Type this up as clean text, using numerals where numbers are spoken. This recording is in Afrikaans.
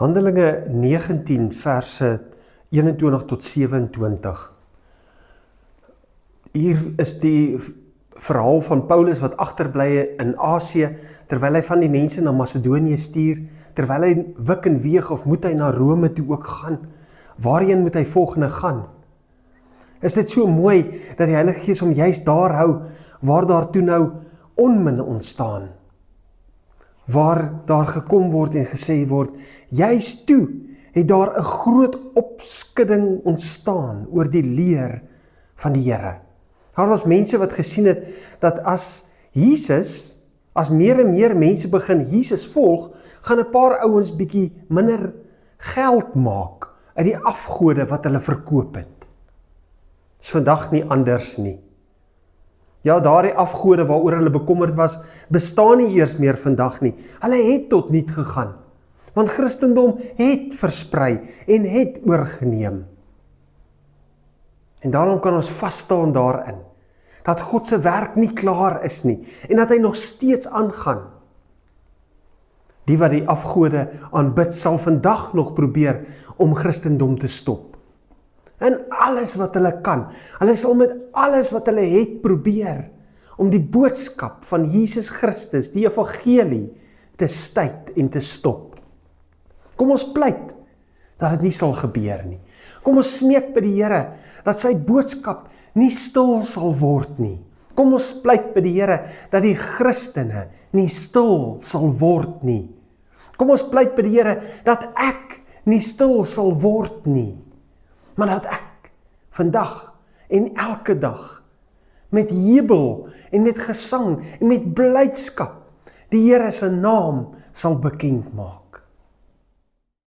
Handelinge 19 verse 21 tot 27. Hier is die verhaal van Paulus wat agterbly in Asië, terwyl hy van die mense na Macedonië stuur, terwyl hy wik en weeg of moet hy na Rome toe ook gaan. Waarheen moet hy volgende gaan? Is dit so mooi dat die Heilige Gees hom juist daar hou, waar daar toe nou onmin ontstaan, waar daar gekom word en gesê word, juist toe het daar 'n groot opskudding ontstaan oor die leer van die Here. Daar was mense wat gesien het, dat as meer en meer mense begin Jesus volg, gaan 'n paar ouens bietjie minder geld maak uit die afgode wat hulle verkoop het. Is vandag nie anders nie. Ja, daardie afgode waaroor hulle bekommerd was, bestaan nie eers meer vandag nie. Hulle het tot niet gegaan, want Christendom het versprei en het oorgeneem. En daarom kan ons vasstaan daarin, dat God se werk nie klaar is nie, en dat hy nog steeds aangaan. Die wat die afgode aanbid, sal vandag nog probeer om Christendom te stop. En alles wat hulle kan, hulle sal met alles wat hulle het probeer, om die boodskap van Jesus Christus, die evangelie, te stuit en te stop. Kom ons pleit, dat dit nie sal gebeur nie. Kom ons smeek by die Here, dat sy boodskap nie stil sal word nie. Kom ons pleit by die Here, dat die Christene nie stil sal word nie. Kom ons pleit by die Here, dat ek nie stil sal word nie, maar dat ek vandag en elke dag met jubel en met gesang en met blydskap die Here se naam sal bekend maak.